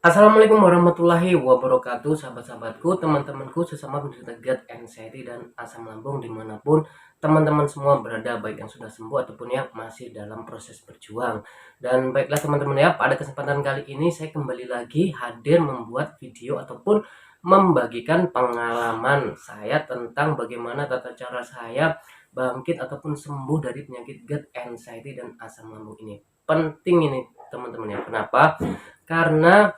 Assalamualaikum warahmatullahi wabarakatuh, sahabat-sahabatku, teman-temanku sesama penderita GERD, anxiety, dan asam lambung dimanapun teman-teman semua berada, baik yang sudah sembuh ataupun yang masih dalam proses berjuang. Dan baiklah teman-teman ya, pada kesempatan kali ini saya kembali lagi hadir membuat video ataupun membagikan pengalaman saya tentang bagaimana tata cara saya bangkit ataupun sembuh dari penyakit GERD, anxiety, dan asam lambung ini. Penting ini teman-teman ya, kenapa? Karena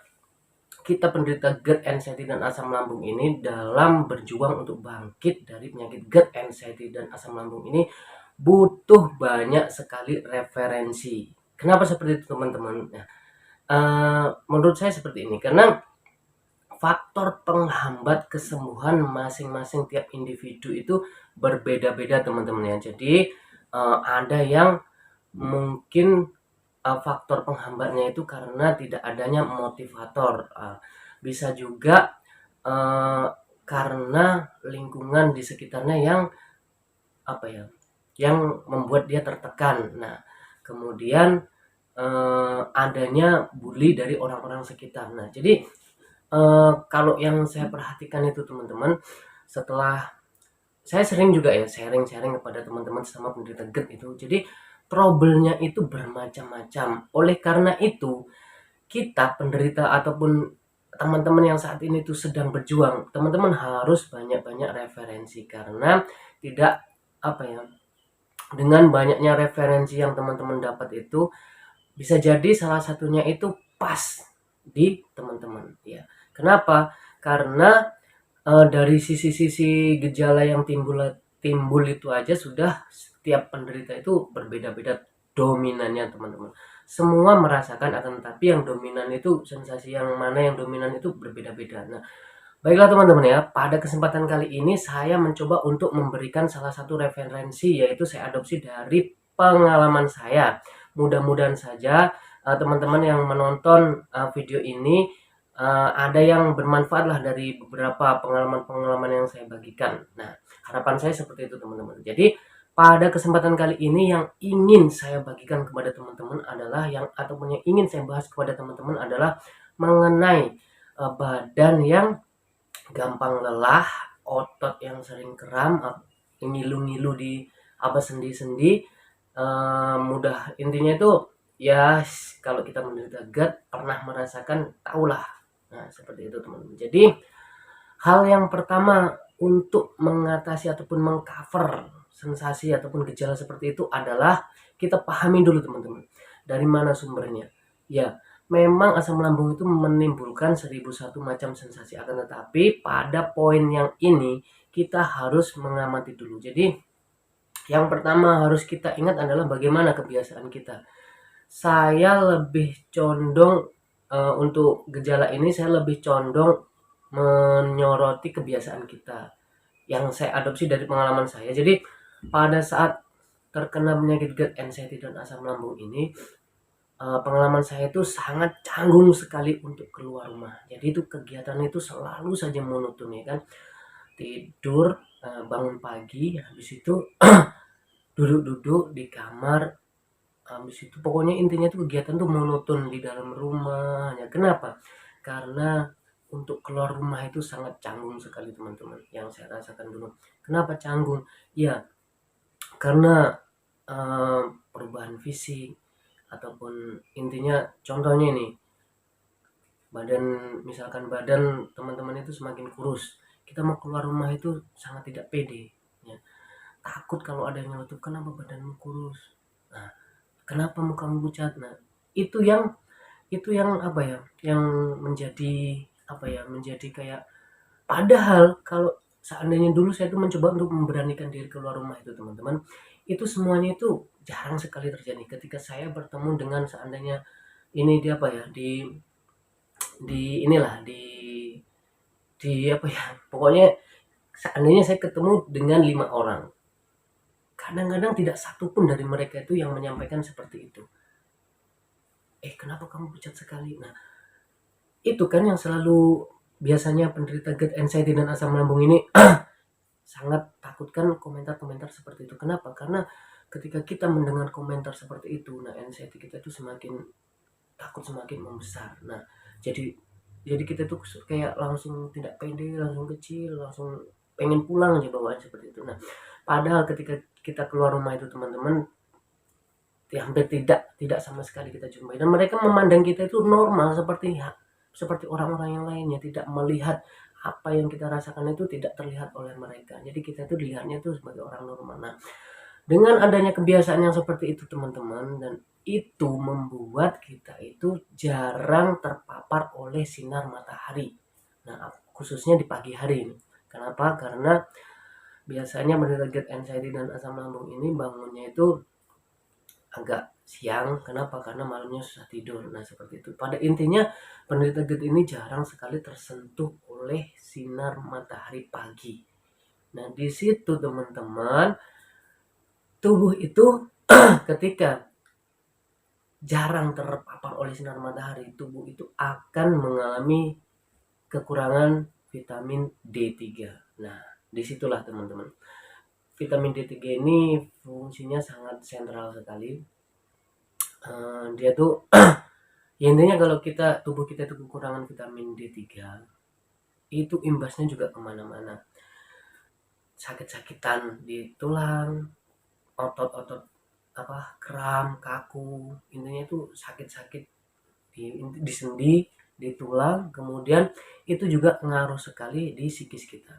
kita penderita GERD, anxiety, dan asam lambung ini dalam berjuang untuk bangkit dari penyakit GERD, anxiety, dan asam lambung ini butuh banyak sekali referensi. Kenapa seperti itu teman-teman? Nah, menurut saya seperti ini karena faktor penghambat kesembuhan masing-masing tiap individu itu berbeda-beda teman-teman ya. Jadi ada yang mungkin faktor penghambatnya itu karena tidak adanya motivator. Bisa juga karena lingkungan di sekitarnya yang apa ya, yang membuat dia tertekan. Nah, kemudian adanya bully dari orang-orang sekitar. Nah, jadi kalau yang saya perhatikan itu teman-teman, setelah saya sering juga ya sharing-sharing kepada teman-teman sama penderita GERD itu. Jadi trouble-nya itu bermacam-macam. Oleh karena itu, kita penderita ataupun teman-teman yang saat ini tuh sedang berjuang, teman-teman harus banyak-banyak referensi karena tidak apa ya, dengan banyaknya referensi yang teman-teman dapat itu bisa jadi salah satunya itu pas di teman-teman ya. Kenapa? Karena dari sisi-sisi gejala yang timbul itu aja sudah setiap penderita itu berbeda-beda dominannya teman-teman. Semua merasakan akan tetapi yang dominan itu sensasi yang mana yang dominan itu berbeda-beda. Nah, baiklah teman-teman ya, pada kesempatan kali ini saya mencoba untuk memberikan salah satu referensi yaitu saya adopsi dari pengalaman saya. Mudah-mudahan saja teman-teman yang menonton video ini ada yang bermanfaat lah dari beberapa pengalaman-pengalaman yang saya bagikan. Nah, harapan saya seperti itu teman-teman. Jadi pada kesempatan kali ini yang ingin saya bagikan kepada teman-teman adalah yang ataupun yang ingin saya bahas kepada teman-teman adalah mengenai badan yang gampang lelah, otot yang sering kram, ngilu-ngilu di apa sendi-sendi, mudah intinya itu ya kalau kita menderita GERD pernah merasakan tahulah. Nah, seperti itu teman-teman. Jadi hal yang pertama untuk mengatasi ataupun mengcover sensasi ataupun gejala seperti itu adalah kita pahami dulu teman-teman. Dari mana sumbernya? Ya, memang asam lambung itu menimbulkan 1001 macam sensasi, akan tetapi pada poin yang ini kita harus mengamati dulu. Jadi yang pertama harus kita ingat adalah bagaimana kebiasaan kita. Saya lebih condong untuk gejala ini saya lebih condong menyoroti kebiasaan kita yang saya adopsi dari pengalaman saya. Jadi pada saat terkena penyakit GERD, anxiety, dan asam lambung ini pengalaman saya itu sangat canggung sekali untuk keluar rumah. Jadi itu kegiatan itu selalu saja monoton ya kan. Tidur, bangun pagi, habis itu duduk-duduk di kamar, habis itu pokoknya intinya tuh kegiatan tuh monoton di dalam rumah. Ya kenapa? Karena untuk keluar rumah itu sangat canggung sekali teman-teman yang saya rasakan dulu. Kenapa canggung? Ya karena uh, perubahan fisik ataupun intinya contohnya ini badan, misalkan badan teman-teman itu semakin kurus, kita mau keluar rumah itu sangat tidak pede ya. Takut kalau ada yang nyeletuk, kenapa badanmu kurus, nah kenapa mukamu pucat. Nah itu yang apa ya, yang menjadi apa ya, menjadi kayak, padahal kalau seandainya dulu saya tuh mencoba untuk memberanikan diri keluar rumah itu teman-teman, itu semuanya itu jarang sekali terjadi ketika saya bertemu dengan seandainya ini di apa ya, di inilah di apa ya, pokoknya seandainya saya ketemu dengan 5 orang, kadang-kadang tidak satu pun dari mereka itu yang menyampaikan seperti itu, kenapa kamu pucat sekali. Nah itu kan yang selalu biasanya penderita GERD, anxiety, dan asam lambung ini sangat takutkan komentar-komentar seperti itu. Kenapa? Karena ketika kita mendengar komentar seperti itu, nah anxiety kita itu semakin takut semakin membesar. Nah jadi Jadi kita tuh kayak langsung tidak pede, langsung kecil, langsung pengen pulang aja bawaan seperti itu. Nah, padahal ketika kita keluar rumah itu teman-teman, hampir tidak sama sekali kita jumpai, dan mereka memandang kita itu normal seperti orang-orang yang lainnya, tidak melihat apa yang kita rasakan itu tidak terlihat oleh mereka. Jadi kita itu dilihatnya itu sebagai orang normal. Nah, dengan adanya kebiasaan yang seperti itu teman-teman, dan itu membuat kita itu jarang terpapar oleh sinar matahari. Nah, khususnya di pagi hari ini. Kenapa? Karena biasanya menderita GERD, anxiety, dan asam lambung ini bangunnya itu agak siang. Kenapa? Karena malamnya susah tidur. Nah, seperti itu. Pada intinya, penderita GERD ini jarang sekali tersentuh oleh sinar matahari pagi. Nah, di situ teman-teman, tubuh itu ketika jarang terpapar oleh sinar matahari, tubuh itu akan mengalami kekurangan vitamin D3. Nah, disitulah teman-teman. Vitamin D3 ini fungsinya sangat sentral sekali. Dia tuh ya intinya kalau tubuh kita itu kekurangan vitamin D3, itu imbasnya juga kemana-mana. Sakit-sakitan di tulang, otot-otot kram, kaku, intinya itu sakit-sakit di sendi, di tulang. Kemudian itu juga ngaruh sekali di psikis kita.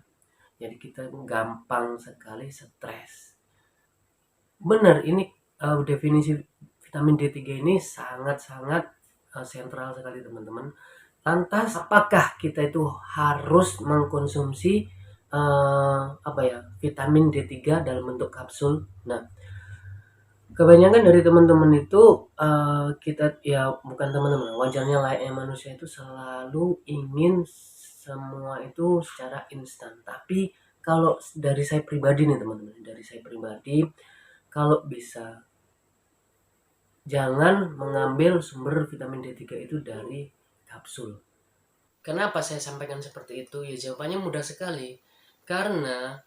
Jadi kita gampang sekali stres. Benar, ini definisi vitamin D3 ini sangat-sangat sentral sekali teman-teman. Lantas apakah kita itu harus mengkonsumsi vitamin D3 dalam bentuk kapsul? Nah, kebanyakan dari teman-teman itu kita ya bukan teman-teman, wajarnya layaknya manusia itu selalu ingin semua itu secara instan. Tapi kalau dari saya pribadi nih teman-teman, dari saya pribadi, kalau bisa jangan mengambil sumber vitamin D3 itu dari kapsul. Kenapa saya sampaikan seperti itu? Ya jawabannya mudah sekali. Karena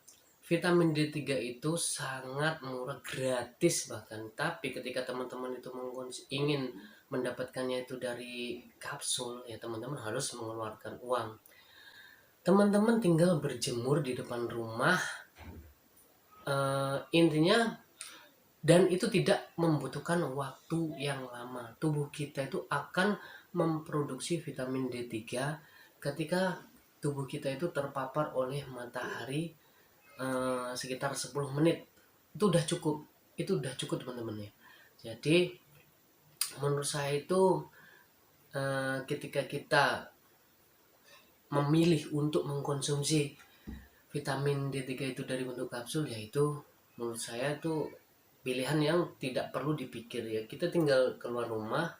vitamin D3 itu sangat murah, gratis bahkan. Tapi ketika teman-teman itu ingin mendapatkannya itu dari kapsul, ya teman-teman harus mengeluarkan uang. Teman-teman tinggal berjemur di depan rumah, intinya, dan itu tidak membutuhkan waktu yang lama. Tubuh kita itu akan memproduksi vitamin D3 ketika tubuh kita itu terpapar oleh matahari sekitar 10 menit. Itu udah cukup teman-teman ya. Jadi menurut saya itu ketika kita memilih untuk mengkonsumsi vitamin D3 itu dari bentuk kapsul, yaitu menurut saya itu pilihan yang tidak perlu dipikir ya. Kita tinggal keluar rumah,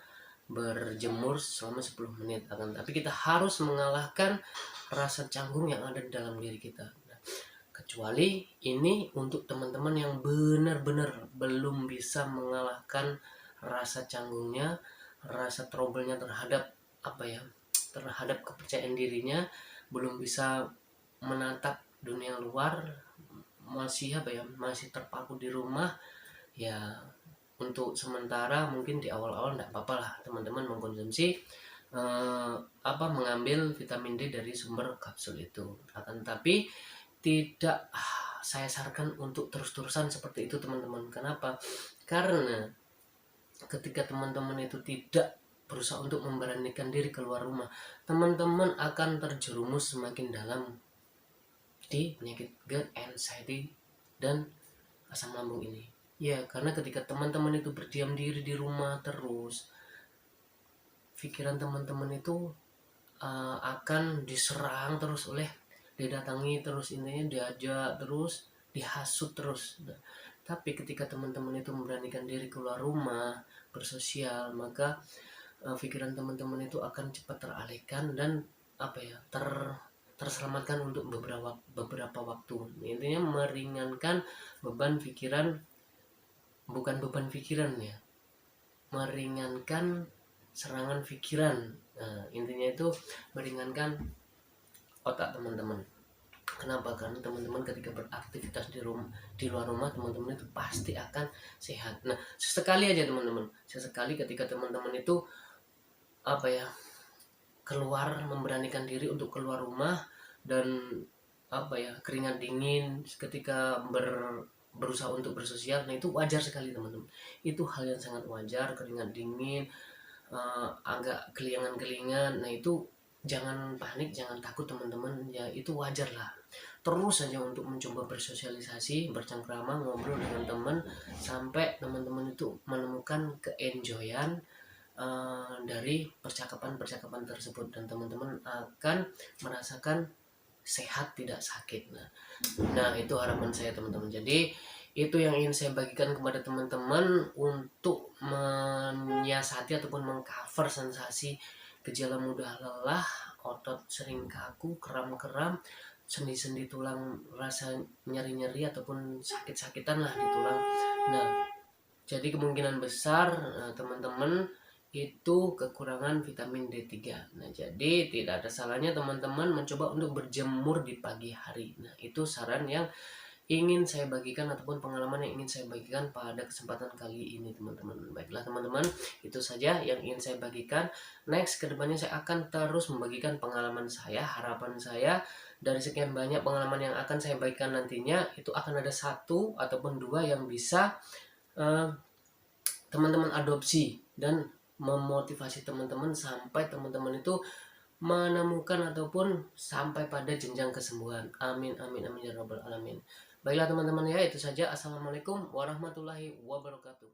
berjemur selama 10 menit, tapi kita harus mengalahkan rasa canggung yang ada di dalam diri kita. Nah, kecuali ini untuk teman-teman yang benar-benar belum bisa mengalahkan rasa canggungnya, rasa trouble-nya terhadap kepercayaan dirinya, belum bisa menatap dunia luar, masih terpaku di rumah. Ya, untuk sementara mungkin di awal-awal enggak apa-apa lah teman-teman mengkonsumsi mengambil vitamin D dari sumber kapsul itu. Tapi tidak saya sarankan untuk terus-terusan seperti itu teman-teman. Kenapa? Karena ketika teman-teman itu tidak berusaha untuk memberanikan diri keluar rumah, teman-teman akan terjerumus semakin dalam di penyakit GERD, anxiety, dan asam lambung ini. Ya, karena ketika teman-teman itu berdiam diri di rumah terus, pikiran teman-teman itu akan diserang terus didatangi terus, intinya diajak terus, dihasut terus. Tapi ketika teman-teman itu memberanikan diri keluar rumah, bersosial, maka pikiran teman-teman itu akan cepat teralihkan dan terselamatkan untuk beberapa waktu. Intinya meringankan beban pikiran, bukan beban pikiran ya, meringankan serangan pikiran. Nah, intinya itu meringankan otak teman-teman. Kenapa? Karena teman-teman ketika beraktivitas di luar rumah, teman-teman itu pasti akan sehat. Nah, sesekali aja teman-teman, ketika teman-teman itu keluar, memberanikan diri untuk keluar rumah dan keringat dingin ketika berusaha untuk bersosial. Nah itu wajar sekali teman-teman, itu hal yang sangat wajar. Keringat dingin, agak kelingan-kelingan, nah itu jangan panik, jangan takut teman-teman ya, itu wajar lah. Terus saja untuk mencoba bersosialisasi, bercengkrama, ngobrol dengan teman sampai teman-teman itu menemukan keenjoyan dari percakapan-percakapan tersebut, dan teman-teman akan merasakan sehat tidak sakit. Nah itu harapan saya teman-teman. Jadi itu yang ingin saya bagikan kepada teman-teman untuk menyiasati ataupun mengcover sensasi gejala mudah lelah, otot sering kaku, kram-kram, sendi-sendi tulang rasa nyeri-nyeri ataupun sakit-sakitan lah di tulang. Nah, jadi kemungkinan besar teman-teman itu kekurangan vitamin D3. Nah, jadi tidak ada salahnya teman-teman mencoba untuk berjemur di pagi hari. Nah, itu saran yang ingin saya bagikan ataupun pengalaman yang ingin saya bagikan pada kesempatan kali ini teman-teman. Baiklah teman-teman, itu saja yang ingin saya bagikan. Next, kedepannya saya akan terus membagikan pengalaman saya. Harapan saya dari sekian banyak pengalaman yang akan saya bagikan nantinya, itu akan ada satu ataupun dua yang bisa teman-teman adopsi dan memotivasi teman-teman sampai teman-teman itu menemukan ataupun sampai pada jenjang kesembuhan. Amin amin amin ya rabbal alamin. Baiklah teman-teman ya, itu saja. Assalamualaikum warahmatullahi wabarakatuh.